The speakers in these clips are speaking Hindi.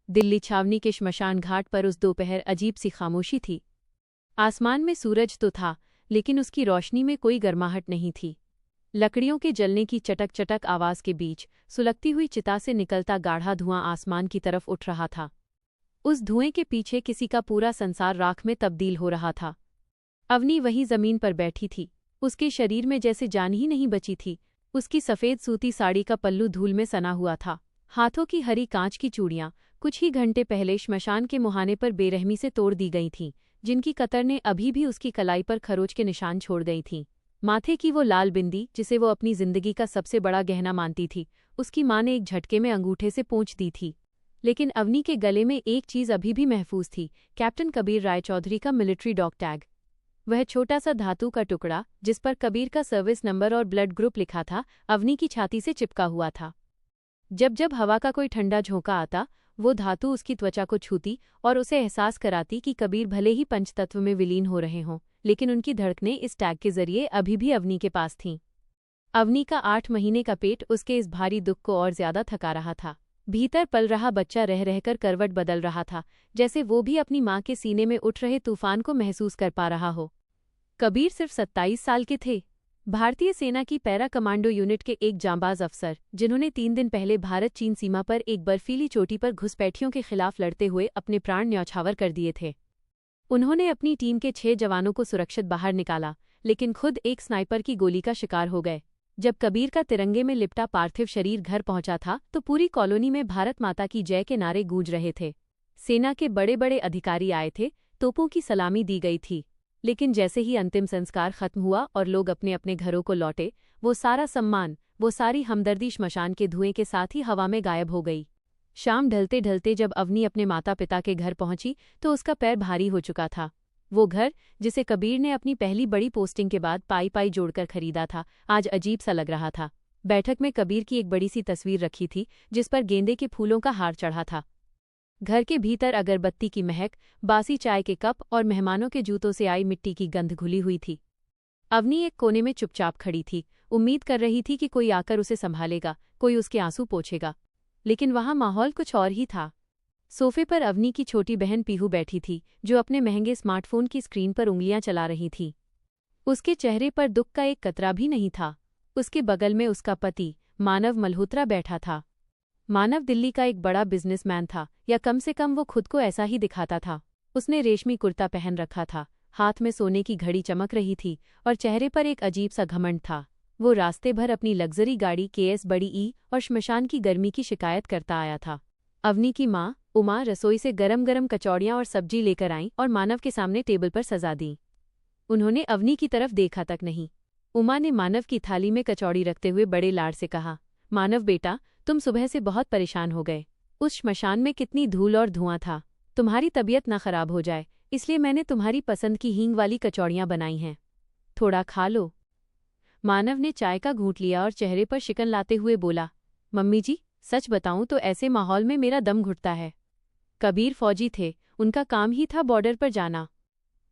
दिल्ली छावनी के श्मशान घाट पर उस दोपहर अजीब सी खामोशी थी। आसमान में सूरज तो था, लेकिन उसकी रोशनी में कोई गर्माहट नहीं थी। लकड़ियों के जलने की चटक चटक आवाज के बीच सुलगती हुई चिता से निकलता गाढ़ा धुआं आसमान की तरफ उठ रहा था। उस धुएं के पीछे किसी का पूरा संसार राख में तब्दील हो रहा था। अवनी वहीं जमीन पर बैठी थी। उसके शरीर में जैसे जान ही नहीं बची थी। उसकी सफ़ेद सूती साड़ी का पल्लू धूल में सना हुआ था। हाथों की हरी कांच की चूड़ियां कुछ ही घंटे पहले श्मशान के मुहाने पर बेरहमी से तोड़ दी गई थीं, जिनकी कतरने अभी भी उसकी कलाई पर खरोच के निशान छोड़ गई थीं। माथे की वो लाल बिंदी, जिसे वो अपनी जिंदगी का सबसे बड़ा गहना मानती थी, उसकी माँ ने एक झटके में अंगूठे से पोंछ दी थी। लेकिन अवनी के गले में एक चीज़ अभी भी महफूज थी, कैप्टन कबीर रायचौधरी का मिलिट्री डॉग टैग। वह छोटा सा धातु का टुकड़ा, जिस पर कबीर का सर्विस नंबर और ब्लड ग्रुप लिखा था, अवनी की छाती से चिपका हुआ था। जब जब हवा का कोई ठंडा झोंका आता, वो धातु उसकी त्वचा को छूती और उसे एहसास कराती कि कबीर भले ही पंचतत्व में विलीन हो रहे हों, लेकिन उनकी धड़कनें इस टैग के जरिए अभी भी अवनी के पास थीं। अवनी का 8 महीने का पेट उसके इस भारी दुख को और ज्यादा थका रहा था। भीतर पल रहा बच्चा रह रहकर करवट बदल रहा था, जैसे वो भी अपनी माँ के सीने में उठ रहे तूफान को महसूस कर पा रहा हो। कबीर सिर्फ 27 साल के थे। भारतीय सेना की पैरा कमांडो यूनिट के एक जांबाज अफसर, जिन्होंने 3 दिन पहले भारत चीन सीमा पर एक बर्फीली चोटी पर घुसपैठियों के खिलाफ लड़ते हुए अपने प्राण न्यौछावर कर दिए थे। उन्होंने अपनी टीम के 6 जवानों को सुरक्षित बाहर निकाला, लेकिन खुद एक स्नाइपर की गोली का शिकार हो गए। जब कबीर का तिरंगे में लिपटा पार्थिव शरीर घर पहुंचा था, तो पूरी कॉलोनी में भारत माता की जय के नारे गूंज रहे थे। सेना के बड़े बड़े अधिकारी आए थे, तोपों की सलामी दी गई थी। लेकिन जैसे ही अंतिम संस्कार खत्म हुआ और लोग अपने अपने घरों को लौटे, वो सारा सम्मान, वो सारी हमदर्दी श्मशान के धुएं के साथ ही हवा में गायब हो गई। शाम ढलते ढलते जब अवनी अपने माता पिता के घर पहुंची, तो उसका पैर भारी हो चुका था। वो घर, जिसे कबीर ने अपनी पहली बड़ी पोस्टिंग के बाद पाई पाई जोड़कर खरीदा था, आज अजीब सा लग रहा था। बैठक में कबीर की एक बड़ी सी तस्वीर रखी थी, जिस पर गेंदे के फूलों का हार चढ़ा था। घर के भीतर अगरबत्ती की महक, बासी चाय के कप और मेहमानों के जूतों से आई मिट्टी की गंध घुली हुई थी। अवनी एक कोने में चुपचाप खड़ी थी, उम्मीद कर रही थी कि कोई आकर उसे संभालेगा, कोई उसके आंसू पोंछेगा। लेकिन वहां माहौल कुछ और ही था। सोफे पर अवनी की छोटी बहन पीहू बैठी थी, जो अपने महंगे स्मार्टफोन की स्क्रीन पर उंगलियां चला रही थी। उसके चेहरे पर दुख का एक कतरा भी नहीं था। उसके बगल में उसका पति, मानव मल्होत्रा, बैठा था। मानव दिल्ली का एक बड़ा बिजनेसमैन था, या कम से कम वो खुद को ऐसा ही दिखाता था। उसने रेशमी कुर्ता पहन रखा था, हाथ में सोने की घड़ी चमक रही थी और चेहरे पर एक अजीब सा घमंड था। वो रास्ते भर अपनी लग्जरी गाड़ी केएस बड़ी ई और श्मशान की गर्मी की शिकायत करता आया था। अवनी की माँ उमा रसोई से गरम गरम कचौड़ियाँ और सब्जी लेकर आईं और मानव के सामने टेबल पर सजा दी। उन्होंने अवनी की तरफ देखा तक नहीं। उमा ने मानव की थाली में कचौड़ी रखते हुए बड़े लाड़ से कहा, मानव बेटा, तुम सुबह से बहुत परेशान हो गए। उस श्मशान में कितनी धूल और धुआं था। तुम्हारी तबीयत न खराब हो जाए, इसलिए मैंने तुम्हारी पसंद की हींग वाली कचौड़ियाँ बनाई हैं। थोड़ा खा लो। मानव ने चाय का घूंट लिया और चेहरे पर शिकन लाते हुए बोला, मम्मी जी, सच बताऊं तो ऐसे माहौल में मेरा दम घुटता है। कबीर फौजी थे, उनका काम ही था बॉर्डर पर जाना।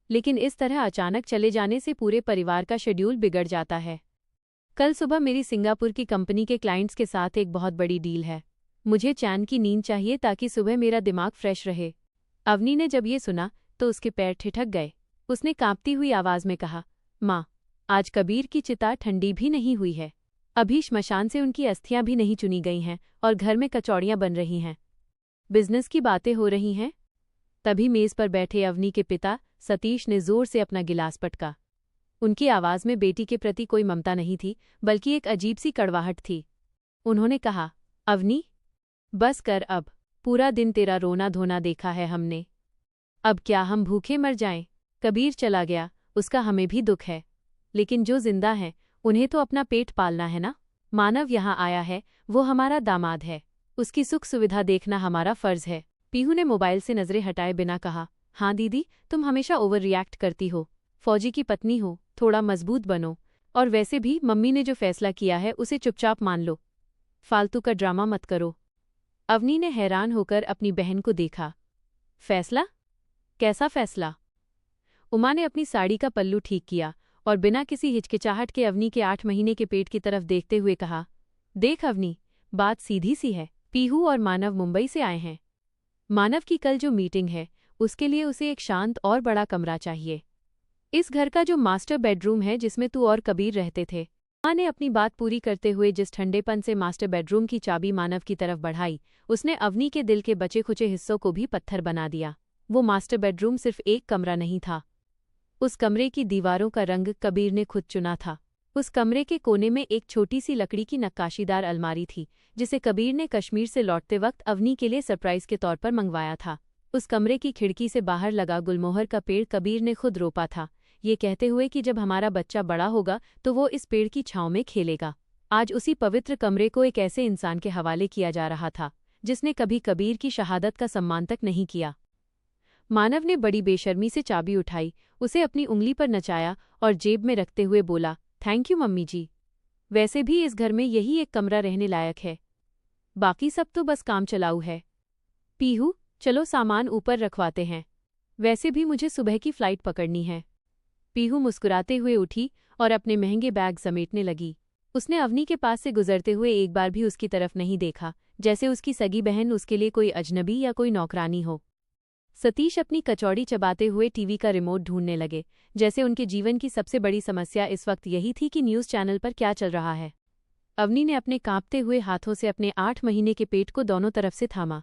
लेकिन इस तरह अचानक चले जाने से पूरे परिवार का शेड्यूल बिगड़ जाता है। कल सुबह मेरी सिंगापुर की कंपनी के क्लाइंट्स के साथ एक बहुत बड़ी डील है। मुझे चैन की नींद चाहिए ताकि सुबह मेरा दिमाग फ्रेश रहे। अवनी ने जब ये सुना तो उसके पैर ठिठक गए। उसने कांपती हुई आवाज में कहा, माँ, आज कबीर की चिता ठंडी भी नहीं हुई है। अभी श्मशान से उनकी अस्थियां भी नहीं चुनी गई हैं और घर में कचौड़ियां बन रही हैं। बिजनेस की बातें हो रही हैं। तभी मेज पर बैठे अवनी के पिता सतीश ने जोर से अपना गिलास पटका। उनकी आवाज में बेटी के प्रति कोई ममता नहीं थी, बल्कि एक अजीब सी कड़वाहट थी। उन्होंने कहा, अवनी, बस कर अब। पूरा दिन तेरा रोना धोना देखा है हमने। अब क्या हम भूखे मर जाएं? कबीर चला गया, उसका हमें भी दुख है, लेकिन जो जिंदा हैं उन्हें तो अपना पेट पालना है ना। मानव यहाँ आया है, वो हमारा दामाद है, उसकी सुख सुविधा देखना हमारा फर्ज है। पीहू ने मोबाइल से नजरें हटाए बिना कहा, हाँ दीदी, तुम हमेशा ओवर रिएक्ट करती हो। फौजी की पत्नी हो, थोड़ा मजबूत बनो। और वैसे भी मम्मी ने जो फैसला किया है उसे चुपचाप मान लो, फालतू का ड्रामा मत करो। अवनी ने हैरान होकर अपनी बहन को देखा। फैसला? कैसा फैसला? उमा ने अपनी साड़ी का पल्लू ठीक किया और बिना किसी हिचकिचाहट के अवनी के 8 महीने के पेट की तरफ देखते हुए कहा, देख अवनी, बात सीधी सी है। पीहू और मानव मुंबई से आए हैं। मानव की कल जो मीटिंग है उसके लिए उसे एक शांत और बड़ा कमरा चाहिए। इस घर का जो मास्टर बेडरूम है जिसमें तू और कबीर रहते थे। माँ ने अपनी बात पूरी करते हुए जिस ठंडेपन से मास्टर बेडरूम की चाबी मानव की तरफ बढ़ाई, उसने अवनी के दिल के बचे खुचे हिस्सों को भी पत्थर बना दिया। वो मास्टर बेडरूम सिर्फ एक कमरा नहीं था, उस कमरे की दीवारों का रंग कबीर ने खुद चुना था। उस कमरे के कोने में एक छोटी सी लकड़ी की नक्काशीदार अलमारी थी, जिसे कबीर ने कश्मीर से लौटते वक्त अवनी के लिए सरप्राइज के तौर पर मंगवाया था। उस कमरे की खिड़की से बाहर लगा गुलमोहर का पेड़ कबीर ने खुद रोपा था, ये कहते हुए कि जब हमारा बच्चा बड़ा होगा तो वो इस पेड़ की छांव में खेलेगा। आज उसी पवित्र कमरे को एक ऐसे इंसान के हवाले किया जा रहा था जिसने कभी कबीर की शहादत का सम्मान तक नहीं किया। मानव ने बड़ी बेशर्मी से चाबी उठाई, उसे अपनी उंगली पर नचाया और जेब में रखते हुए बोला, थैंक यू मम्मी जी। वैसे भी इस घर में यही एक कमरा रहने लायक है, बाकी सब तो बस काम चलाऊ है। पीहू, चलो सामान ऊपर रखवाते हैं, वैसे भी मुझे सुबह की फ्लाइट पकड़नी है। पीहू मुस्कुराते हुए उठी और अपने महंगे बैग समेटने लगी। उसने अवनी के पास से गुजरते हुए एक बार भी उसकी तरफ नहीं देखा, जैसे उसकी सगी बहन उसके लिए कोई अजनबी या कोई नौकरानी हो। सतीश अपनी कचौड़ी चबाते हुए टीवी का रिमोट ढूंढने लगे, जैसे उनके जीवन की सबसे बड़ी समस्या इस वक्त यही थी कि न्यूज़ चैनल पर क्या चल रहा है। अवनी ने अपने कांपते हुए हाथों से अपने 8 महीने के पेट को दोनों तरफ से थामा।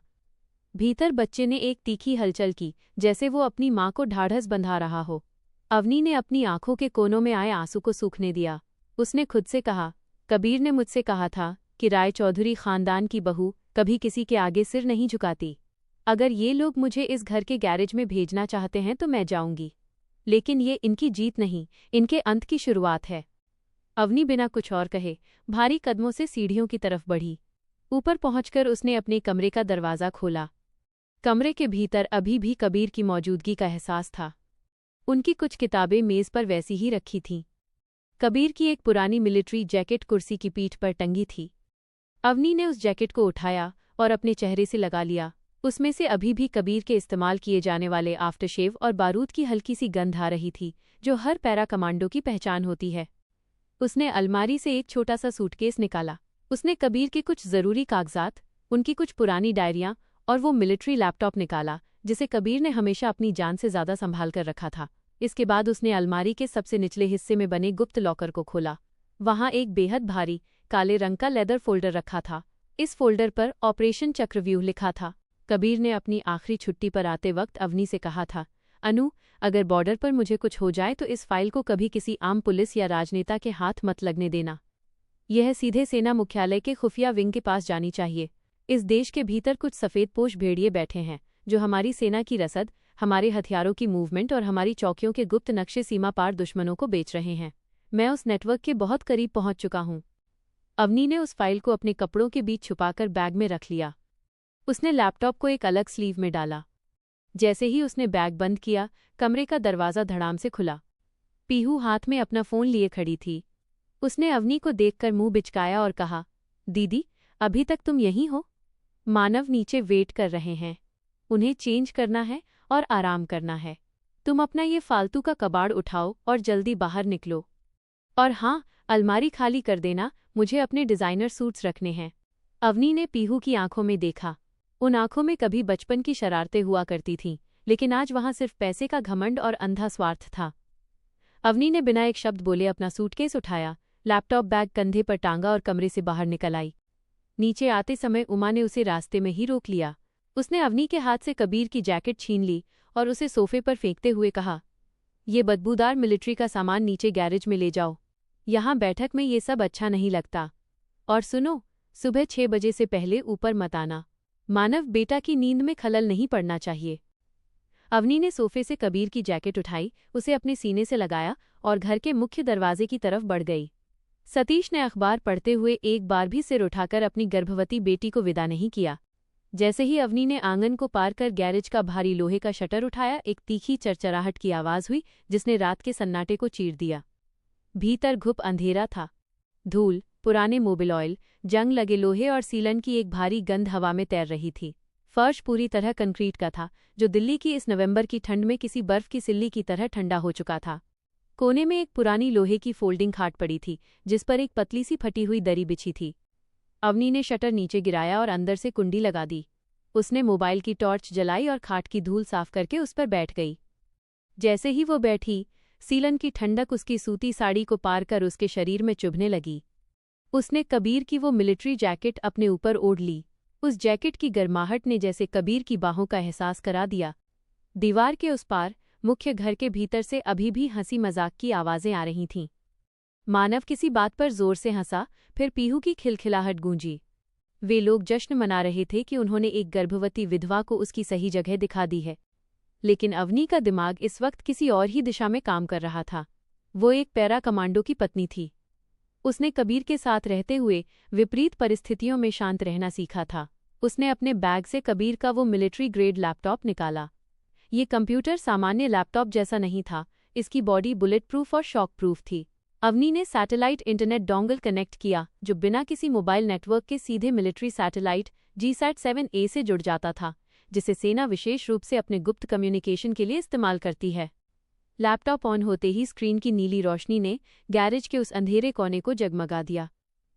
भीतर बच्चे ने एक तीखी हलचल की, जैसे वो अपनी माँ को ढाढ़स बंधा रहा हो। अवनी ने अपनी आंखों के कोनों में आए आंसू को सूखने दिया। उसने खुद से कहा, कबीर ने मुझसे कहा था कि राय चौधरी खानदान की बहू कभी किसी के आगे सिर नहीं झुकाती। अगर ये लोग मुझे इस घर के गैरेज में भेजना चाहते हैं तो मैं जाऊंगी, लेकिन ये इनकी जीत नहीं, इनके अंत की शुरुआत है। अवनी बिना कुछ और कहे भारी कदमों से सीढ़ियों की तरफ बढ़ी। ऊपर पहुंचकर उसने अपने कमरे का दरवाज़ा खोला। कमरे के भीतर अभी भी कबीर की मौजूदगी का एहसास था। उनकी कुछ किताबें मेज़ पर वैसी ही रखी थीं। कबीर की एक पुरानी मिलिट्री जैकेट कुर्सी की पीठ पर टंगी थी। अवनी ने उस जैकेट को उठाया और अपने चेहरे से लगा लिया। उसमें से अभी भी कबीर के इस्तेमाल किए जाने वाले आफ्टरशेव और बारूद की हल्की सी गंध आ रही थी, जो हर पैरा कमांडो की पहचान होती है। उसने अलमारी से एक छोटा सा सूटकेस निकाला। उसने कबीर के कुछ ज़रूरी कागजात, उनकी कुछ पुरानी डायरियां और वो मिलिट्री लैपटॉप निकाला जिसे कबीर ने हमेशा अपनी जान से ज़्यादा संभाल कर रखा था। इसके बाद उसने अलमारी के सबसे निचले हिस्से में बने गुप्त लॉकर को खोला। वहाँ एक बेहद भारी काले रंग का लेदर फोल्डर रखा था। इस फोल्डर पर ऑपरेशन चक्रव्यूह लिखा था। कबीर ने अपनी आखिरी छुट्टी पर आते वक्त अवनी से कहा था, अनु, अगर बॉर्डर पर मुझे कुछ हो जाए तो इस फाइल को कभी किसी आम पुलिस या राजनेता के हाथ मत लगने देना। यह सीधे सेना मुख्यालय के खुफिया विंग के पास जानी चाहिए। इस देश के भीतर कुछ सफ़ेदपोश भेड़िए बैठे हैं जो हमारी सेना की रसद, हमारे हथियारों की मूवमेंट और हमारी चौकियों के गुप्त नक्शे सीमा पार दुश्मनों को बेच रहे हैं। मैं उस नेटवर्क के बहुत करीब पहुंच चुका हूं। अवनी ने उस फाइल को अपने कपड़ों के बीच छुपाकर बैग में रख लिया। उसने लैपटॉप को एक अलग स्लीव में डाला। जैसे ही उसने बैग बंद किया, कमरे का दरवाज़ा धड़ाम से खुला। पीहू हाथ में अपना फ़ोन लिए खड़ी थी। उसने अवनी को देखकर मुंह बिचकाया और कहा, दीदी, अभी तक तुम यहीं हो? मानव नीचे वेट कर रहे हैं। उन्हें चेंज करना है और आराम करना है। तुम अपना ये फालतू का कबाड़ उठाओ और जल्दी बाहर निकलो। और हाँ, अलमारी खाली कर देना, मुझे अपने डिज़ाइनर सूट्स रखने हैं। अवनी ने पीहू की आंखों में देखा। उन आंखों में कभी बचपन की शरारतें हुआ करती थीं, लेकिन आज वहां सिर्फ पैसे का घमंड और अंधा स्वार्थ था। अवनी ने बिना एक शब्द बोले अपना सूटकेस उठाया, लैपटॉप बैग कंधे पर टांगा और कमरे से बाहर निकल आई। नीचे आते समय उमा ने उसे रास्ते में ही रोक लिया। उसने अवनी के हाथ से कबीर की जैकेट छीन ली और उसे सोफे पर फेंकते हुए कहा, ये बदबूदार मिलिट्री का सामान नीचे गैरेज में ले जाओ। यहाँ बैठक में ये सब अच्छा नहीं लगता। और सुनो, सुबह 6 बजे से पहले ऊपर मत आना। मानव बेटा की नींद में खलल नहीं पड़ना चाहिए। अवनी ने सोफे से कबीर की जैकेट उठाई, उसे अपने सीने से लगाया और घर के मुख्य दरवाजे की तरफ बढ़ गई। सतीश ने अखबार पढ़ते हुए एक बार भी सिर उठाकर अपनी गर्भवती बेटी को विदा नहीं किया। जैसे ही अवनी ने आंगन को पार कर गैरेज का भारी लोहे का शटर उठाया, एक तीखी चरचराहट की आवाज़ हुई जिसने रात के सन्नाटे को चीर दिया। भीतर घुप अंधेरा था। धूल, पुराने मोबिल ऑयल, जंग लगे लोहे और सीलन की एक भारी गंध हवा में तैर रही थी। फर्श पूरी तरह कंक्रीट का था, जो दिल्ली की इस नवंबर की ठंड में किसी बर्फ की सिल्ली की तरह ठंडा हो चुका था। कोने में एक पुरानी लोहे की फोल्डिंग खाट पड़ी थी, जिस पर एक पतली सी फटी हुई दरी बिछी थी। अवनी ने शटर नीचे गिराया और अंदर से कुंडी लगा दी। उसने मोबाइल की टॉर्च जलाई और खाट की धूल साफ करके उस पर बैठ गई। जैसे ही वो बैठी, सीलन की ठंडक उसकी सूती साड़ी को पार कर उसके शरीर में चुभने लगी। उसने कबीर की वो मिलिट्री जैकेट अपने ऊपर ओढ़ ली। उस जैकेट की गर्माहट ने जैसे कबीर की बाहों का एहसास करा दिया। दीवार के उस पार, मुख्य घर के भीतर से अभी भी हंसी मजाक की आवाजें आ रही थीं। मानव किसी बात पर जोर से हंसा, फिर पीहू की खिलखिलाहट गूंजी। वे लोग जश्न मना रहे थे कि उन्होंने एक गर्भवती विधवा को उसकी सही जगह दिखा दी है। लेकिन अवनी का दिमाग इस वक्त किसी और ही दिशा में काम कर रहा था। वो एक पैरा कमांडो की पत्नी थी। उसने कबीर के साथ रहते हुए विपरीत परिस्थितियों में शांत रहना सीखा था। उसने अपने बैग से कबीर का वो मिलिट्री ग्रेड लैपटॉप निकाला। ये कंप्यूटर सामान्य लैपटॉप जैसा नहीं था, इसकी बॉडी बुलेट प्रूफ और शॉक प्रूफ थी। अवनी ने सैटेलाइट इंटरनेट डोंगल कनेक्ट किया, जो बिना किसी मोबाइल नेटवर्क के सीधे मिलिट्री सैटेलाइट GSAT-7A से जुड़ जाता था, जिसे सेना विशेष रूप से अपने गुप्त कम्युनिकेशन के लिए इस्तेमाल करती है। लैपटॉप ऑन होते ही स्क्रीन की नीली रोशनी ने गैरेज के उस अंधेरे कोने को जगमगा दिया।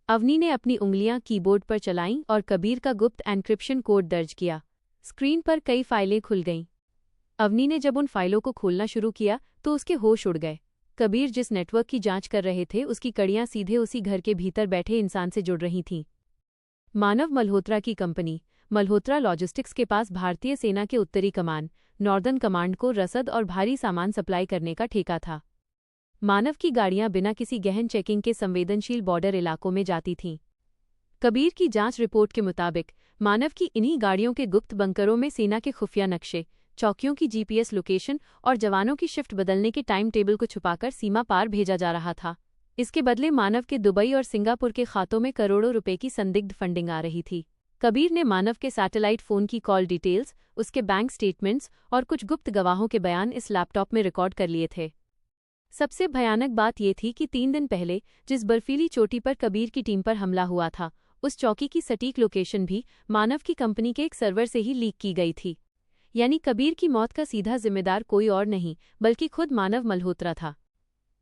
अवनी ने अपनी उंगलियां कीबोर्ड पर चलाईं और कबीर का गुप्त एन्क्रिप्शन कोड दर्ज किया। स्क्रीन पर कई फाइलें खुल गईं। अवनी ने जब उन फाइलों को खोलना शुरू किया तो उसके होश उड़ गए। कबीर जिस नेटवर्क की जांच कर रहे थे, उसकी कड़ियां सीधे उसी घर के भीतर बैठे इंसान से जुड़ रही थीं। मानव मल्होत्रा की कंपनी मल्होत्रा लॉजिस्टिक्स के पास भारतीय सेना के उत्तरी कमान नॉर्दर्न कमांड को रसद और भारी सामान सप्लाई करने का ठेका था। मानव की गाड़ियां बिना किसी गहन चेकिंग के संवेदनशील बॉर्डर इलाकों में जाती थीं। कबीर की जांच रिपोर्ट के मुताबिक मानव की इन्हीं गाड़ियों के गुप्त बंकरों में सेना के खुफिया नक्शे, चौकियों की GPS लोकेशन और जवानों की शिफ्ट बदलने के टाइम टेबल को छुपाकर सीमा पार भेजा जा रहा था। इसके बदले मानव के दुबई और सिंगापुर के खातों में करोड़ों रुपए की संदिग्ध फंडिंग आ रही थी। कबीर ने मानव के सैटेलाइट फोन की कॉल डिटेल्स, उसके बैंक स्टेटमेंट्स और कुछ गुप्त गवाहों के बयान इस लैपटॉप में रिकॉर्ड कर लिए थे। सबसे भयानक बात यह थी कि 3 दिन पहले जिस बर्फीली चोटी पर कबीर की टीम पर हमला हुआ था, उस चौकी की सटीक लोकेशन भी मानव की कंपनी के एक सर्वर से ही लीक की गई थी। यानी कबीर की मौत का सीधा जिम्मेदार कोई और नहीं बल्कि खुद मानव मल्होत्रा था।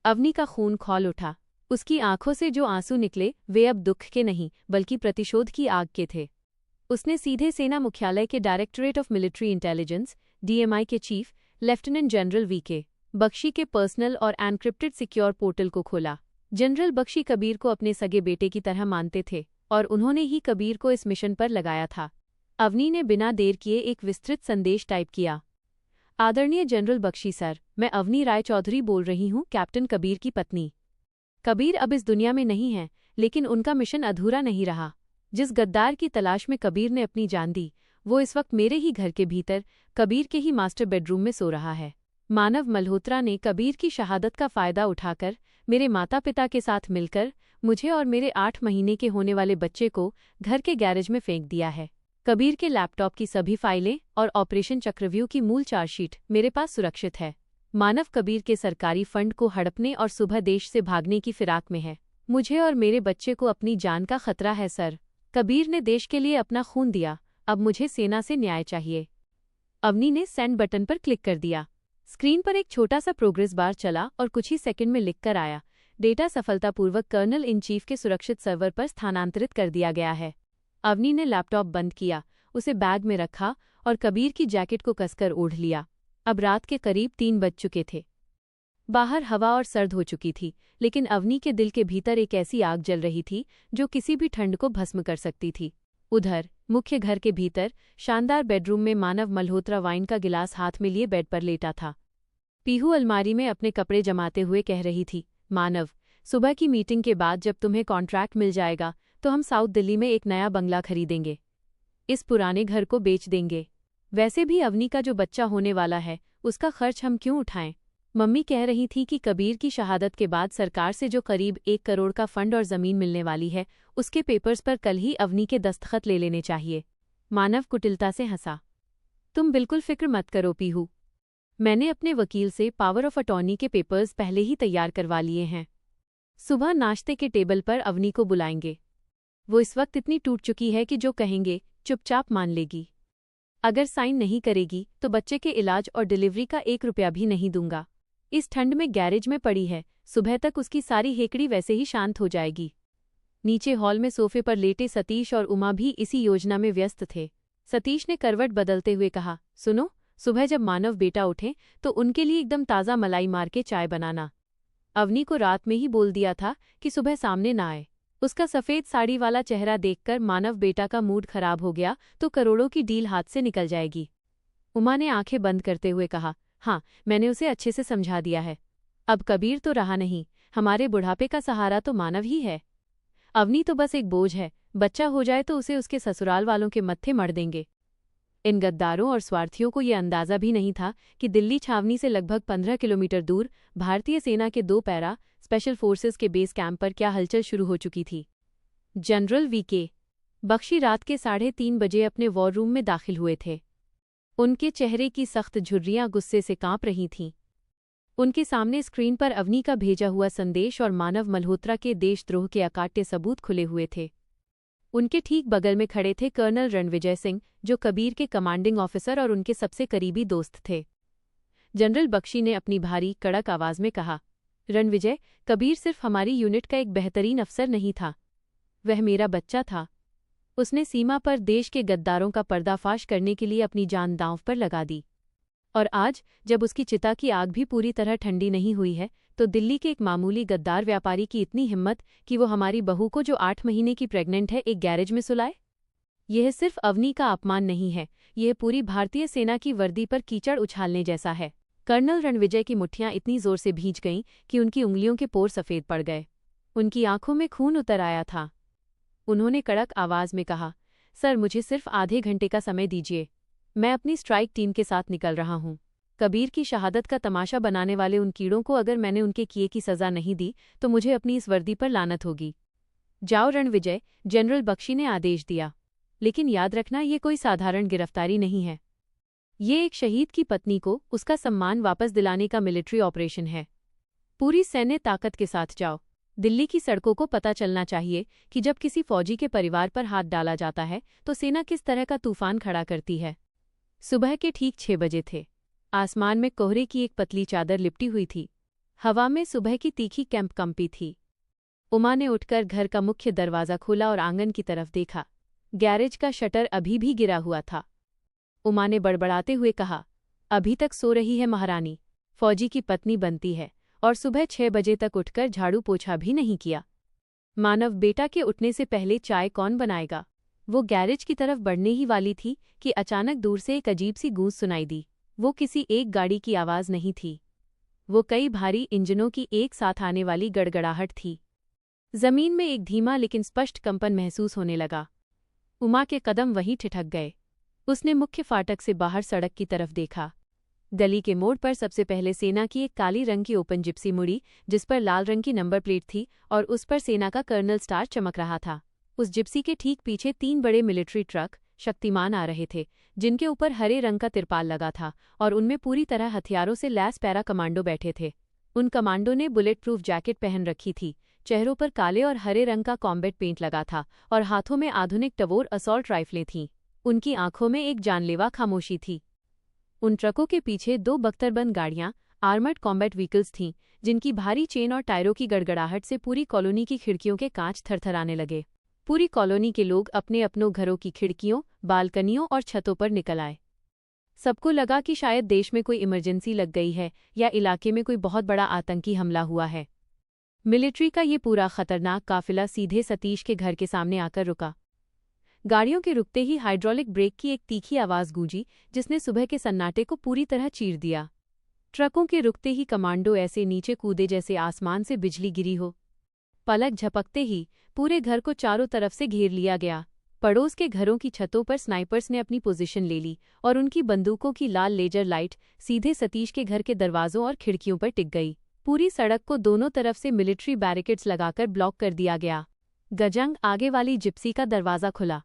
अवनी का खून खौल उठा। उसकी आंखों से जो आंसू निकले वे अब दुख के नहीं बल्कि प्रतिशोध की आग के थे। उसने सीधे सेना मुख्यालय के directorate of military intelligence DMI के chief lieutenant general VK Bakshi के पर्सनल और एनक्रिप्टेड सिक्योर पोर्टल को खोला। जनरल बख्शी कबीर को अपने सगे बेटे की तरह मानते थे और उन्होंने ही कबीर को इस मिशन पर लगाया था। अवनी ने बिना देर किए एक विस्तृत संदेश टाइप किया। आदरणीय जनरल बख्शी सर, मैं अवनी राय चौधरी बोल रही हूँ, कैप्टन कबीर की पत्नी। कबीर अब इस दुनिया में नहीं है, लेकिन उनका मिशन अधूरा नहीं रहा। जिस गद्दार की तलाश में कबीर ने अपनी जान दी, वो इस वक्त मेरे ही घर के भीतर कबीर के ही मास्टर बेडरूम में सो रहा है। मानव मल्होत्रा ने कबीर की शहादत का फायदा उठाकर मेरे माता पिता के साथ मिलकर मुझे और मेरे 8 महीने के होने वाले बच्चे को घर के गैरेज में फेंक दिया है। कबीर के लैपटॉप की सभी फाइलें और ऑपरेशन चक्रव्यूह की मूल चार्जशीट मेरे पास सुरक्षित है। मानव कबीर के सरकारी फंड को हड़पने और सुबह देश से भागने की फिराक में है। मुझे और मेरे बच्चे को अपनी जान का खतरा है सर। कबीर ने देश के लिए अपना खून दिया, अब मुझे सेना से न्याय चाहिए। अवनी ने सेंड बटन पर क्लिक कर दिया। स्क्रीन पर एक छोटा सा प्रोग्रेस बार चला और कुछ ही सेकंड में लिख कर आया, डेटा सफलतापूर्वक कर्नल इन चीफ के सुरक्षित सर्वर पर स्थानांतरित कर दिया गया है। अवनी ने लैपटॉप बंद किया, उसे बैग में रखा और कबीर की जैकेट को कसकर ओढ़ लिया। अब रात के करीब 3 बज चुके थे। बाहर हवा और सर्द हो चुकी थी, लेकिन अवनी के दिल के भीतर एक ऐसी आग जल रही थी जो किसी भी ठंड को भस्म कर सकती थी। उधर मुख्य घर के भीतर शानदार बेडरूम में मानव मल्होत्रा वाइन का गिलास हाथ में लिए बेड पर लेटा था। पीहू अलमारी में अपने कपड़े जमाते हुए कह रही थी, मानव, सुबह की मीटिंग के बाद जब तुम्हें कॉन्ट्रैक्ट मिल जाएगा तो हम साउथ दिल्ली में एक नया बंगला खरीदेंगे। इस पुराने घर को बेच देंगे। वैसे भी अवनी का जो बच्चा होने वाला है उसका खर्च हम क्यों उठाएं? मम्मी कह रही थी कि कबीर की शहादत के बाद सरकार से जो करीब 1 करोड़ का फंड और जमीन मिलने वाली है, उसके पेपर्स पर कल ही अवनी के दस्तखत ले लेने चाहिए। मानव कुटिलता से हंसा। तुम बिल्कुल फिक्र मत करो पीहू, मैंने अपने वकील से पावर ऑफ अटॉर्नी के पेपर्स पहले ही तैयार करवा लिए हैं। सुबह नाश्ते के टेबल पर अवनी को बुलाएंगे। वो इस वक्त इतनी टूट चुकी है कि जो कहेंगे चुपचाप मान लेगी। अगर साइन नहीं करेगी तो बच्चे के इलाज और डिलीवरी का 1 रुपया भी नहीं दूंगा। इस ठंड में गैरेज में पड़ी है, सुबह तक उसकी सारी हेकड़ी वैसे ही शांत हो जाएगी। नीचे हॉल में सोफे पर लेटे सतीश और उमा भी इसी योजना में व्यस्त थे। सतीश ने करवट बदलते हुए कहा, सुनो, सुबह जब मानव बेटा उठे तो उनके लिए एकदम ताज़ा मलाई मार के चाय बनाना। अवनी को रात में ही बोल दिया था कि सुबह सामने ना आए। उसका सफ़ेद साड़ी वाला चेहरा देखकर मानव बेटा का मूड खराब हो गया तो करोड़ों की डील हाथ से निकल जाएगी। उमा ने आंखें बंद करते हुए कहा, हाँ, मैंने उसे अच्छे से समझा दिया है। अब कबीर तो रहा नहीं, हमारे बुढ़ापे का सहारा तो मानव ही है। अवनी तो बस एक बोझ है, बच्चा हो जाए तो उसे उसके ससुराल वालों के मत्थे मढ़ देंगे। इन गद्दारों और स्वार्थियों को ये अंदाज़ा भी नहीं था कि दिल्ली छावनी से लगभग 15 किलोमीटर दूर भारतीय सेना के 2 पैरा स्पेशल फोर्सेस के बेस कैंप पर क्या हलचल शुरू हो चुकी थी। जनरल वीके बख्शी रात के 3:30 बजे अपने वॉर रूम में दाखिल हुए थे। उनके चेहरे की सख्त झुर्रियां गुस्से से कांप रही थीं। उनके सामने स्क्रीन पर अवनी का भेजा हुआ संदेश और मानव मल्होत्रा के देशद्रोह के अकाट्य सबूत खुले हुए थे। उनके ठीक बगल में खड़े थे कर्नल रणविजय सिंह, जो कबीर के कमांडिंग ऑफिसर और उनके सबसे करीबी दोस्त थे। जनरल बख्शी ने अपनी भारी, कड़क आवाज में कहा, रणविजय, कबीर सिर्फ हमारी यूनिट का एक बेहतरीन अफसर नहीं था, वह मेरा बच्चा था। उसने सीमा पर देश के गद्दारों का पर्दाफाश करने के लिए अपनी जान दांव पर लगा दी। और आज, जब उसकी चिता की आग भी पूरी तरह ठंडी नहीं हुई है, तो दिल्ली के एक मामूली गद्दार व्यापारी की इतनी हिम्मत कि वो हमारी बहू को, जो 8 महीने की प्रेग्नेंट है, एक गैरेज में सुलाए। यह सिर्फ अवनी का अपमान नहीं है, यह पूरी भारतीय सेना की वर्दी पर कीचड़ उछालने जैसा है। कर्नल रणविजय की मुट्ठियां इतनी जोर से भींच गईं कि उनकी उंगलियों के पोर सफ़ेद पड़ गए। उनकी आंखों में खून उतर आया था। उन्होंने कड़क आवाज में कहा, सर, मुझे सिर्फ आधे घंटे का समय दीजिए। मैं अपनी स्ट्राइक टीम के साथ निकल रहा हूं। कबीर की शहादत का तमाशा बनाने वाले उन कीड़ों को अगर मैंने उनके किए की सज़ा नहीं दी तो मुझे अपनी इस वर्दी पर लानत होगी। जाओ रणविजय, जनरल बख्शी ने आदेश दिया। लेकिन याद रखना, ये कोई साधारण गिरफ्तारी नहीं है। ये एक शहीद की पत्नी को उसका सम्मान वापस दिलाने का मिलिट्री ऑपरेशन है। पूरी सैन्य ताकत के साथ जाओ। दिल्ली की सड़कों को पता चलना चाहिए कि जब किसी फौजी के परिवार पर हाथ डाला जाता है तो सेना किस तरह का तूफान खड़ा करती है। सुबह के ठीक 6 बजे थे। आसमान में कोहरे की एक पतली चादर लिपटी हुई थी। हवा में सुबह की तीखी कैंप कंपी थी। उमा ने उठकर घर का मुख्य दरवाज़ा खोला और आंगन की तरफ देखा। गैरेज का शटर अभी भी गिरा हुआ था। उमा ने बड़बड़ाते हुए कहा, अभी तक सो रही है महारानी, फौजी की पत्नी बनती है और सुबह 6 बजे तक उठकर झाड़ू पोछा भी नहीं किया। मानव बेटा के उठने से पहले चाय कौन बनाएगा? वो गैरेज की तरफ बढ़ने ही वाली थी कि अचानक दूर से एक अजीब सी गूंज सुनाई दी। वो किसी एक गाड़ी की आवाज़ नहीं थी, वो कई भारी इंजनों की एक साथ आने वाली गड़गड़ाहट थी। जमीन में एक धीमा लेकिन स्पष्ट कंपन महसूस होने लगा। उमा के कदम वहीं ठिठक गए। उसने मुख्य फाटक से बाहर सड़क की तरफ देखा। गली के मोड़ पर सबसे पहले सेना की एक काली रंग की ओपन जिप्सी मुड़ी, जिस पर लाल रंग की नंबर प्लेट थी और उस पर सेना का कर्नल स्टार चमक रहा था। उस जिप्सी के ठीक पीछे 3 बड़े मिलिट्री ट्रक शक्तिमान आ रहे थे, जिनके ऊपर हरे रंग का तिरपाल लगा था और उनमें पूरी तरह हथियारों से लैस पैरा कमांडो बैठे थे। उन कमांडो ने बुलेट प्रूफ जैकेट पहन रखी थी, चेहरों पर काले और हरे रंग का कॉम्बैट पेंट लगा था और हाथों में आधुनिक टवोर असॉल्ट राइफलें थीं। उनकी आंखों में एक जानलेवा खामोशी थी। उन ट्रकों के पीछे 2 बख्तरबंद गाड़ियां, आर्मर्ड कॉम्बैट व्हीकल्स थीं, जिनकी भारी चेन और टायरों की गड़गड़ाहट से पूरी कॉलोनी की खिड़कियों के कांच थरथराने लगे। पूरी कॉलोनी के लोग अपने अपनों घरों की खिड़कियों, बालकनियों और छतों पर निकल आए। सबको लगा कि शायद देश में कोई इमरजेंसी लग गई है या इलाके में कोई बहुत बड़ा आतंकी हमला हुआ है। मिलिट्री का ये पूरा खतरनाक काफिला सीधे सतीश के घर के सामने आकर रुका। गाड़ियों के रुकते ही हाइड्रोलिक ब्रेक की एक तीखी आवाज़ गूंजी, जिसने सुबह के सन्नाटे को पूरी तरह चीर दिया। ट्रकों के रुकते ही कमांडो ऐसे नीचे कूदे जैसे आसमान से बिजली गिरी हो। पलक झपकते ही पूरे घर को चारों तरफ से घेर लिया गया। पड़ोस के घरों की छतों पर स्नाइपर्स ने अपनी पोजीशन ले ली और उनकी बंदूकों की लाल लेजर लाइट सीधे सतीश के घर के दरवाजों और खिड़कियों पर टिक गई। पूरी सड़क को दोनों तरफ से मिलिट्री बैरिकेड्स लगाकर ब्लॉक कर दिया गया। गजंग आगे वाली जिप्सी का दरवाज़ा खुला।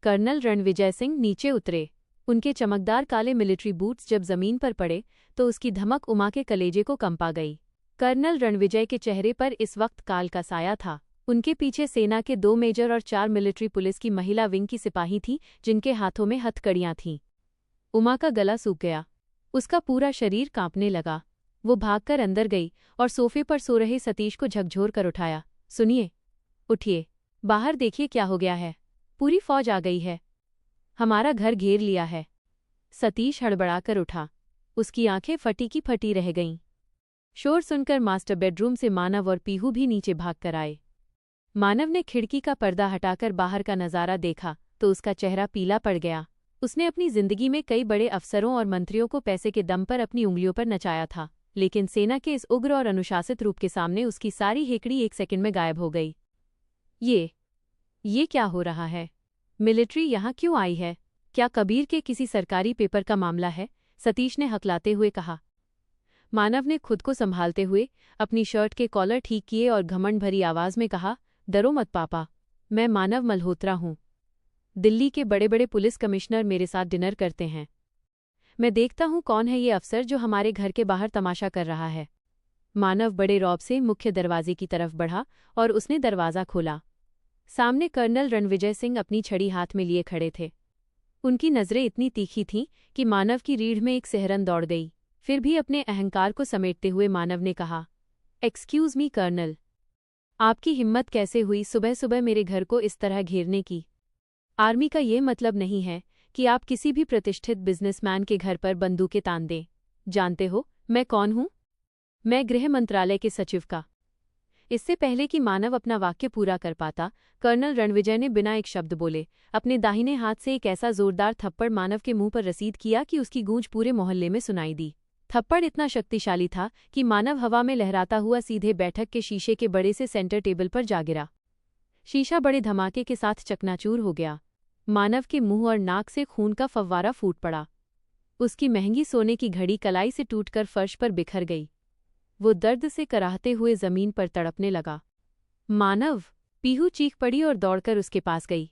कर्नल रणविजय सिंह नीचे उतरे। उनके चमकदार काले मिलिट्री बूट्स जब जमीन पर पड़े तो उसकी धमक उमा के कलेजे को कंपा गई। कर्नल रणविजय के चेहरे पर इस वक्त काल का साया था। उनके पीछे सेना के 2 मेजर और 4 मिलिट्री पुलिस की महिला विंग की सिपाही थीं, जिनके हाथों में हथकड़ियां थीं। उमा का गला सूख गया। उसका पूरा शरीर कांपने लगा। वो भागकर अंदर गई और सोफे पर सो रहे सतीश को झकझोर कर उठाया। सुनिए, उठिए, बाहर देखिए क्या हो गया है। पूरी फौज आ गई है। हमारा घर घेर लिया है। सतीश हड़बड़ाकर उठा। उसकी आंखें फटी की फटी रह गईं। शोर सुनकर मास्टर बेडरूम से मानव और पीहू भी नीचे भाग कर आए। मानव ने खिड़की का पर्दा हटाकर बाहर का नजारा देखा तो उसका चेहरा पीला पड़ गया। उसने अपनी जिंदगी में कई बड़े अफसरों और मंत्रियों को पैसे के दम पर अपनी उंगलियों पर नचाया था, लेकिन सेना के इस उग्र और अनुशासित रूप के सामने उसकी सारी हेकड़ी एक सेकंड में गायब हो गई। ये क्या हो रहा है? मिलिट्री यहाँ क्यों आई है? क्या कबीर के किसी सरकारी पेपर का मामला है? सतीश ने हकलाते हुए कहा। मानव ने खुद को संभालते हुए अपनी शर्ट के कॉलर ठीक किए और घमंड भरी आवाज में कहा, डरो मत पापा, मैं मानव मल्होत्रा हूं। दिल्ली के बड़े बड़े पुलिस कमिश्नर मेरे साथ डिनर करते हैं। मैं देखता हूं कौन है ये अफसर जो हमारे घर के बाहर तमाशा कर रहा है। मानव बड़े रौब से मुख्य दरवाजे की तरफ बढ़ा और उसने दरवाज़ा खोला। सामने कर्नल रणविजय सिंह अपनी छड़ी हाथ में लिए खड़े थे। उनकी नज़रें इतनी तीखी थीं कि मानव की रीढ़ में एक सिहरन दौड़ गई। फिर भी अपने अहंकार को समेटते हुए मानव ने कहा, एक्सक्यूज़ मी कर्नल, आपकी हिम्मत कैसे हुई सुबह सुबह मेरे घर को इस तरह घेरने की? आर्मी का ये मतलब नहीं है कि आप किसी भी प्रतिष्ठित बिजनेसमैन के घर पर बंदूकें तान दें। जानते हो मैं कौन हूं? मैं गृह मंत्रालय के सचिव का। इससे पहले कि मानव अपना वाक्य पूरा कर पाता, कर्नल रणविजय ने बिना एक शब्द बोले अपने दाहिने हाथ से एक ऐसा जोरदार थप्पड़ मानव के मुंह पर रसीद किया कि उसकी गूंज पूरे मोहल्ले में सुनाई दी। थप्पड़ इतना शक्तिशाली था कि मानव हवा में लहराता हुआ सीधे बैठक के शीशे के बड़े से सेंटर टेबल पर जा गिरा। शीशा बड़े धमाके के साथ चकनाचूर हो गया। मानव के मुंह और नाक से खून का फव्वारा फूट पड़ा। उसकी महंगी सोने की घड़ी कलाई से टूटकर फर्श पर बिखर गई। वो दर्द से कराहते हुए जमीन पर तड़पने लगा। मानव! पीहू चीख पड़ी और दौड़कर उसके पास गई।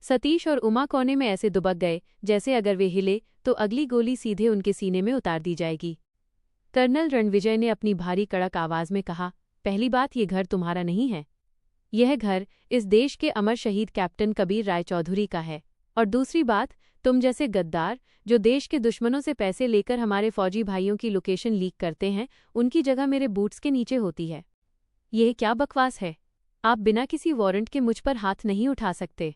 सतीश और उमा कोने में ऐसे दुबक गए जैसे अगर वे हिले तो अगली गोली सीधे उनके सीने में उतार दी जाएगी। कर्नल रणविजय ने अपनी भारी कड़क आवाज में कहा, पहली बात ये घर तुम्हारा नहीं है। यह घर इस देश के अमर शहीद कैप्टन कबीर राय चौधरी का है। और दूसरी बात, तुम जैसे गद्दार जो देश के दुश्मनों से पैसे लेकर हमारे फौजी भाइयों की लोकेशन लीक करते हैं, उनकी जगह मेरे बूट्स के नीचे होती है। यह क्या बकवास है? आप बिना किसी वारंट के मुझ पर हाथ नहीं उठा सकते।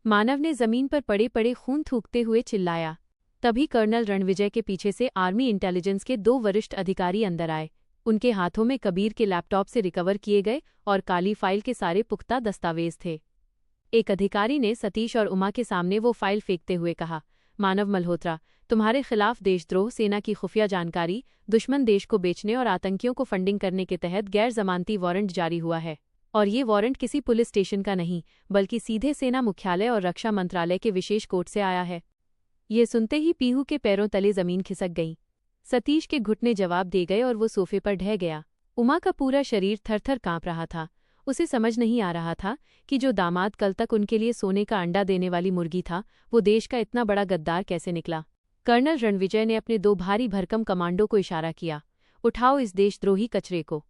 मानव ने जमीन पर पड़े पड़े खून थूकते हुए चिल्लाया। तभी कर्नल रणविजय के पीछे से आर्मी इंटेलिजेंस के 2 वरिष्ठ अधिकारी अंदर आए। उनके हाथों में कबीर के लैपटॉप से रिकवर किए गए और काली फाइल के सारे पुख्ता दस्तावेज थे। एक अधिकारी ने सतीश और उमा के सामने वो फाइल फेंकते हुए कहा, मानव मल्होत्रा, तुम्हारे खिलाफ देशद्रोह, सेना की खुफिया जानकारी, दुश्मन देश को बेचने और आतंकियों को फंडिंग करने के तहत गैर जमानती वारंट जारी हुआ है। और ये वारंट किसी पुलिस स्टेशन का नहीं बल्कि सीधे सेना मुख्यालय और रक्षा मंत्रालय के विशेष कोर्ट से आया है। ये सुनते ही पीहू के पैरों तले जमीन खिसक गई। सतीश के घुटने जवाब दे गए और वो सोफे पर ढह गया। उमा का पूरा शरीर थरथर कांप रहा था। उसे समझ नहीं आ रहा था कि जो दामाद कल तक उनके लिए सोने का अंडा देने वाली मुर्गी था, वो देश का इतना बड़ा गद्दार कैसे निकला। कर्नल रणविजय ने अपने 2 भारी भरकम कमांडो को इशारा किया, उठाओ इस देशद्रोही कचरे को।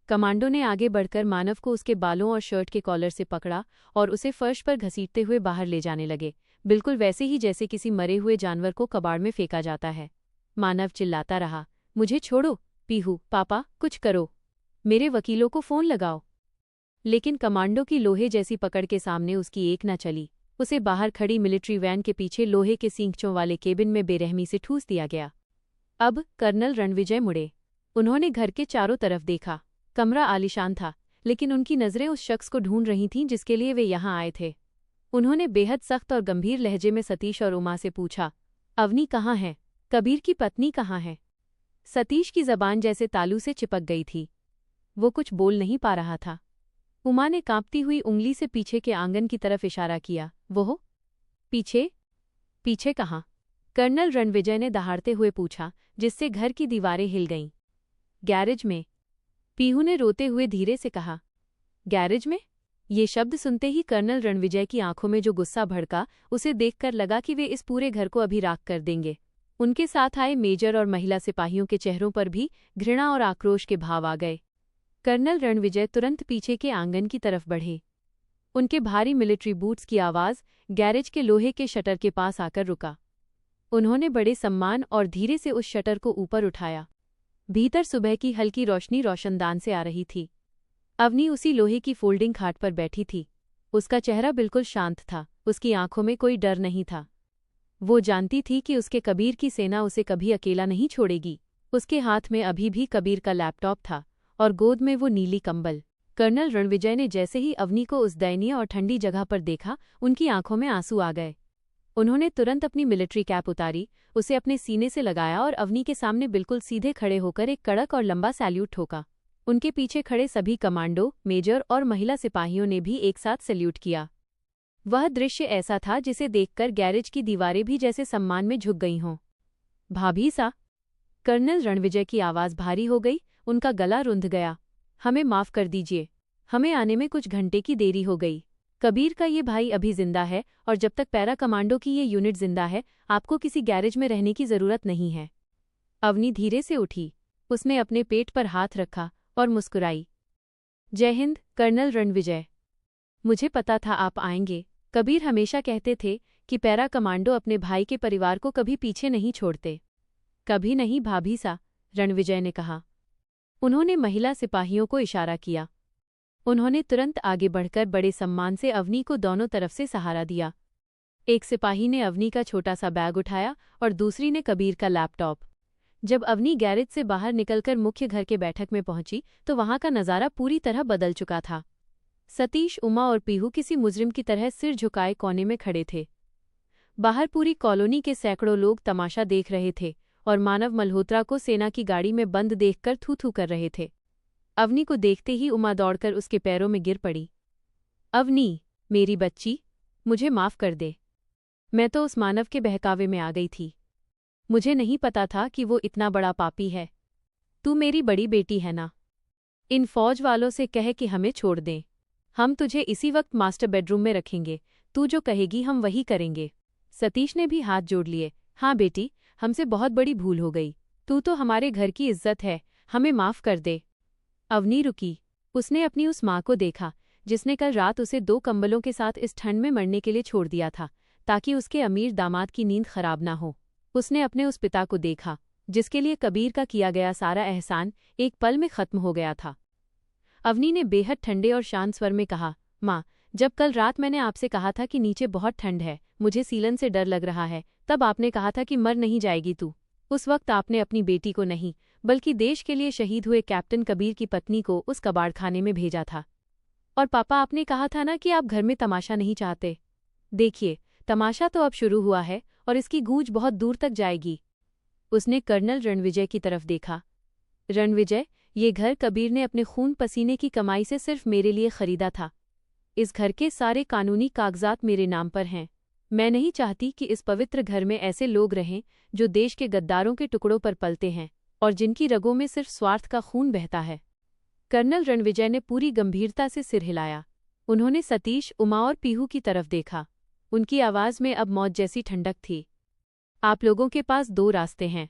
कमांडो ने आगे बढ़कर मानव को उसके बालों और शर्ट के कॉलर से पकड़ा और उसे फर्श पर घसीटते हुए बाहर ले जाने लगे, बिल्कुल वैसे ही जैसे किसी मरे हुए जानवर को कबाड़ में फेंका जाता है। मानव चिल्लाता रहा, मुझे छोड़ो, पीहू, पापा, कुछ करो, मेरे वकीलों को फ़ोन लगाओ। लेकिन कमांडो की लोहे जैसी पकड़ के सामने उसकी एक न चली। उसे बाहर खड़ी मिलिट्री वैन के पीछे लोहे के सींगचों वाले केबिन में बेरहमी से ठूस दिया गया। अब कर्नल रणविजय मुड़े। उन्होंने घर के चारों तरफ देखा। कमरा आलीशान था, लेकिन उनकी नज़रें उस शख्स को ढूंढ रही थीं जिसके लिए वे यहाँ आए थे। उन्होंने बेहद सख्त और गंभीर लहजे में सतीश और उमा से पूछा, अवनी कहाँ है? कबीर की पत्नी कहाँ है? सतीश की जबान जैसे तालू से चिपक गई थी। वो कुछ बोल नहीं पा रहा था। उमा ने कांपती हुई उंगली से पीछे के आंगन की तरफ इशारा किया। वो पीछे? पीछे कहाँ? कर्नल रणविजय ने दहाड़ते हुए पूछा, जिससे घर की दीवारें हिल गईं। गैरेज में, पीहू ने रोते हुए धीरे से कहा। गैरेज में? ये शब्द सुनते ही कर्नल रणविजय की आंखों में जो गुस्सा भड़का, उसे देखकर लगा कि वे इस पूरे घर को अभी राख कर देंगे। उनके साथ आए मेजर और महिला सिपाहियों के चेहरों पर भी घृणा और आक्रोश के भाव आ गए। कर्नल रणविजय तुरंत पीछे के आंगन की तरफ बढ़े। उनके भारी मिलिट्री बूट्स की आवाज गैरेज के लोहे के शटर के पास आकर रुका। उन्होंने बड़े सम्मान और धीरे से उस शटर को ऊपर उठाया। भीतर सुबह की हल्की रोशनी रोशनदान से आ रही थी। अवनी उसी लोहे की फोल्डिंग खाट पर बैठी थी। उसका चेहरा बिल्कुल शांत था, उसकी आंखों में कोई डर नहीं था। वो जानती थी कि उसके कबीर की सेना उसे कभी अकेला नहीं छोड़ेगी। उसके हाथ में अभी भी कबीर का लैपटॉप था और गोद में वो नीली कंबल। कर्नल रणविजय ने जैसे ही अवनी को उस दयनीय और ठंडी जगह पर देखा, उनकी आंखों में आंसू आ गए। उन्होंने तुरंत अपनी मिलिट्री कैप उतारी, उसे अपने सीने से लगाया और अवनी के सामने बिल्कुल सीधे खड़े होकर एक कड़क और लंबा सैल्यूट ठोका। उनके पीछे खड़े सभी कमांडो, मेजर और महिला सिपाहियों ने भी एक साथ सैल्यूट किया। वह दृश्य ऐसा था जिसे देखकर गैरेज की दीवारें भी जैसे सम्मान में झुक गई हों। भाभी सा। कर्नल रणविजय की आवाज़ भारी हो गई, उनका गला रुंध गया। हमें माफ़ कर दीजिए, हमें आने में कुछ घंटे की देरी हो गई। कबीर का ये भाई अभी जिंदा है और जब तक पैरा कमांडो की ये यूनिट जिंदा है, आपको किसी गैरेज में रहने की ज़रूरत नहीं है। अवनी धीरे से उठी, उसने अपने पेट पर हाथ रखा और मुस्कुराई। जय हिंद, कर्नल रणविजय। मुझे पता था आप आएंगे। कबीर हमेशा कहते थे कि पैरा कमांडो अपने भाई के परिवार को कभी पीछे नहीं छोड़ते। कभी नहीं भाभी सा, रणविजय ने कहा। उन्होंने महिला सिपाहियों को इशारा किया। उन्होंने तुरंत आगे बढ़कर बड़े सम्मान से अवनी को दोनों तरफ से सहारा दिया। एक सिपाही ने अवनी का छोटा सा बैग उठाया और दूसरी ने कबीर का लैपटॉप। जब अवनी गैरेज से बाहर निकलकर मुख्य घर के बैठक में पहुंची तो वहां का नज़ारा पूरी तरह बदल चुका था। सतीश, उमा और पीहू किसी मुजरिम की तरह सिर झुकाए कोने में खड़े थे। बाहर पूरी कॉलोनी के सैकड़ों लोग तमाशा देख रहे थे और मानव मल्होत्रा को सेना की गाड़ी में बंद देखकर थू-थू कर रहे थे। अवनी को देखते ही उमा दौड़कर उसके पैरों में गिर पड़ी। अवनी, मेरी बच्ची, मुझे माफ़ कर दे। मैं तो उस मानव के बहकावे में आ गई थी। मुझे नहीं पता था कि वो इतना बड़ा पापी है। तू मेरी बड़ी बेटी है ना? इन फौज वालों से कह कि हमें छोड़ दें। हम तुझे इसी वक्त मास्टर बेडरूम में रखेंगे। तू जो कहेगी हम वही करेंगे। सतीश ने भी हाथ जोड़ लिए। हाँ बेटी, हमसे बहुत बड़ी भूल हो गई। तू तो हमारे घर की इज्जत है, हमें माफ़ कर दे। अवनी रुकी। उसने अपनी उस माँ को देखा जिसने कल रात उसे 2 कंबलों के साथ इस ठंड में मरने के लिए छोड़ दिया था ताकि उसके अमीर दामाद की नींद खराब ना हो। उसने अपने उस पिता को देखा जिसके लिए कबीर का किया गया सारा एहसान एक पल में खत्म हो गया था। अवनी ने बेहद ठंडे और शांत स्वर में कहा, माँ, जब कल रात मैंने आपसे कहा था कि नीचे बहुत ठंड है, मुझे सीलन से डर लग रहा है, तब आपने कहा था कि मर नहीं जाएगी तू। उस वक्त आपने अपनी बेटी को नहीं बल्कि देश के लिए शहीद हुए कैप्टन कबीर की पत्नी को उस कबाड़खाने में भेजा था। और पापा, आपने कहा था ना कि आप घर में तमाशा नहीं चाहते। देखिए, तमाशा तो अब शुरू हुआ है और इसकी गूंज बहुत दूर तक जाएगी। उसने कर्नल रणविजय की तरफ देखा। रणविजय, ये घर कबीर ने अपने खून पसीने की कमाई से सिर्फ मेरे लिए खरीदा था। इस घर के सारे कानूनी कागजात मेरे नाम पर हैं। मैं नहीं चाहती कि इस पवित्र घर में ऐसे लोग रहें जो देश के गद्दारों के टुकड़ों पर पलते हैं और जिनकी रगों में सिर्फ स्वार्थ का खून बहता है। कर्नल रणविजय ने पूरी गंभीरता से सिर हिलाया। उन्होंने सतीश, उमा और पीहू की तरफ देखा। उनकी आवाज़ में अब मौत जैसी ठंडक थी। आप लोगों के पास 2 रास्ते हैं।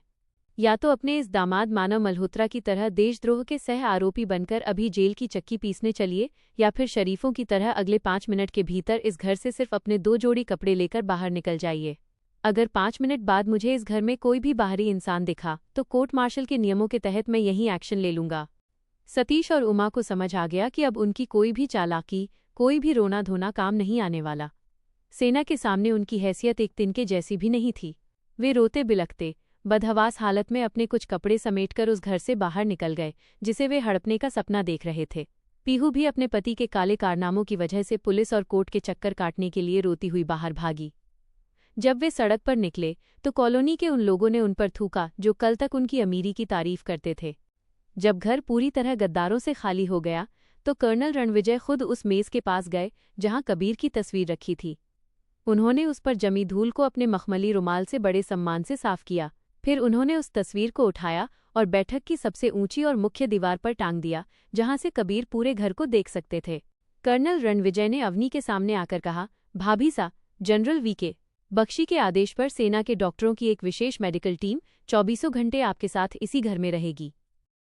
या तो अपने इस दामाद मानव मल्होत्रा की तरह देशद्रोह के सह आरोपी बनकर अभी जेल की चक्की पीसने चलिए, या फिर शरीफों की तरह अगले 5 मिनट के भीतर इस घर से सिर्फ अपने 2 जोड़ी कपड़े लेकर बाहर निकल जाइए। अगर 5 मिनट बाद मुझे इस घर में कोई भी बाहरी इंसान दिखा तो कोर्ट मार्शल के नियमों के तहत मैं यही एक्शन ले लूंगा। सतीश और उमा को समझ आ गया कि अब उनकी कोई भी चालाकी, कोई भी रोना धोना काम नहीं आने वाला। सेना के सामने उनकी हैसियत एक तिनके जैसी भी नहीं थी। वे रोते बिलखते, बदहवास हालत में अपने कुछ कपड़े समेटकर उस घर से बाहर निकल गए जिसे वे हड़पने का सपना देख रहे थे। पीहू भी अपने पति के काले कारनामों की वजह से पुलिस और कोर्ट के चक्कर काटने के लिए रोती हुई बाहर भागी। जब वे सड़क पर निकले तो कॉलोनी के उन लोगों ने उन पर थूका जो कल तक उनकी अमीरी की तारीफ करते थे। जब घर पूरी तरह गद्दारों से खाली हो गया तो कर्नल रणविजय खुद उस मेज़ के पास गए जहां कबीर की तस्वीर रखी थी। उन्होंने उस पर जमी धूल को अपने मखमली रुमाल से बड़े सम्मान से साफ किया। फिर उन्होंने उस तस्वीर को उठाया और बैठक की सबसे ऊंची और मुख्य दीवार पर टांग दिया जहां से कबीर पूरे घर को देख सकते थे। कर्नल रणविजय ने अवनी के सामने आकर कहा, भाभी सा, जनरल वीके बख्शी के आदेश पर सेना के डॉक्टरों की एक विशेष मेडिकल टीम 24 घंटे आपके साथ इसी घर में रहेगी।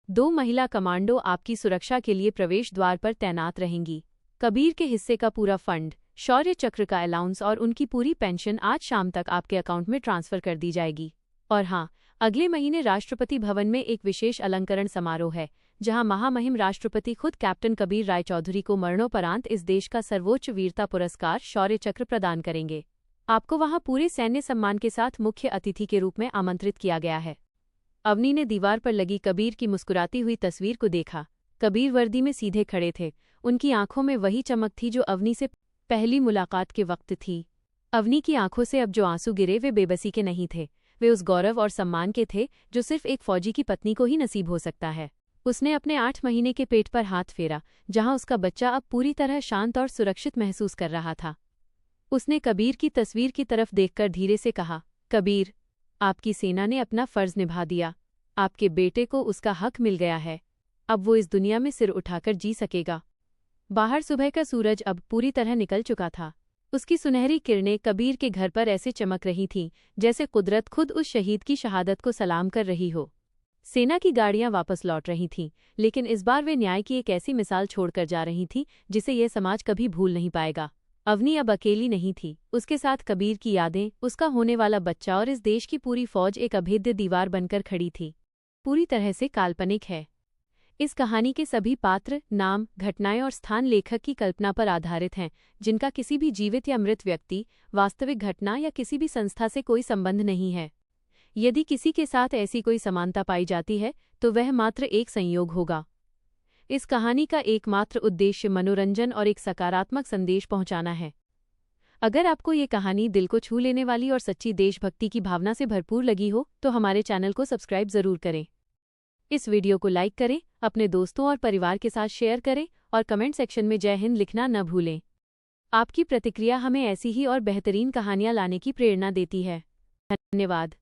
2 महिला कमांडो आपकी सुरक्षा के लिए प्रवेश द्वार पर तैनात रहेंगी। कबीर के हिस्से का पूरा फंड, शौर्य चक्र का अलाउंस और उनकी पूरी पेंशन आज शाम तक आपके अकाउंट में ट्रांसफर कर दी जाएगी। और हाँ, अगले महीने राष्ट्रपति भवन में एक विशेष अलंकरण समारोह है जहां महामहिम राष्ट्रपति खुद कैप्टन कबीर राय चौधरी को मरणोपरांत इस देश का सर्वोच्च वीरता पुरस्कार शौर्य चक्र प्रदान करेंगे। आपको वहां पूरे सैन्य सम्मान के साथ मुख्य अतिथि के रूप में आमंत्रित किया गया है। अवनी ने दीवार पर लगी कबीर की मुस्कुराती हुई तस्वीर को देखा। कबीर वर्दी में सीधे खड़े थे। उनकी आंखों में वही चमक थी जो अवनी से पहली मुलाकात के वक्त थी। अवनी की आंखों से अब जो आंसू गिरे वे बेबसी के नहीं थे, वे उस गौरव और सम्मान के थे जो सिर्फ एक फौजी की पत्नी को ही नसीब हो सकता है। उसने अपने 8 महीने के पेट पर हाथ फेरा, जहां उसका बच्चा अब पूरी तरह शांत और सुरक्षित महसूस कर रहा था। उसने कबीर की तस्वीर की तरफ देखकर धीरे से कहा, कबीर, आपकी सेना ने अपना फर्ज निभा दिया। आपके बेटे को उसका हक मिल गया है। अब वो इस दुनिया में सिर उठाकर जी सकेगा। बाहर सुबह का सूरज अब पूरी तरह निकल चुका था। उसकी सुनहरी किरणें कबीर के घर पर ऐसे चमक रही थीं जैसे कुदरत खुद उस शहीद की शहादत को सलाम कर रही हो। सेना की गाड़ियां वापस लौट रही थीं, लेकिन इस बार वे न्याय की एक ऐसी मिसाल छोड़कर जा रही थीं जिसे यह समाज कभी भूल नहीं पाएगा। अवनी अब अकेली नहीं थी। उसके साथ कबीर की यादें, उसका होने वाला बच्चा और इस देश की पूरी फौज एक अभेद्य दीवार बनकर खड़ी थी। पूरी तरह से काल्पनिक है। इस कहानी के सभी पात्र, नाम, घटनाएं और स्थान लेखक की कल्पना पर आधारित हैं, जिनका किसी भी जीवित या मृत व्यक्ति, वास्तविक घटना या किसी भी संस्था से कोई संबंध नहीं है। यदि किसी के साथ ऐसी कोई समानता पाई जाती है तो वह मात्र एक संयोग होगा। इस कहानी का एकमात्र उद्देश्य मनोरंजन और एक सकारात्मक संदेश पहुंचाना है। अगर आपको ये कहानी दिल को छू लेने वाली और सच्ची देशभक्ति की भावना से भरपूर लगी हो तो हमारे चैनल को सब्सक्राइब जरूर करें। इस वीडियो को लाइक करें, अपने दोस्तों और परिवार के साथ शेयर करें और कमेंट सेक्शन में जय हिंद लिखना न भूलें। आपकी प्रतिक्रिया हमें ऐसी ही और बेहतरीन कहानियां लाने की प्रेरणा देती है। धन्यवाद।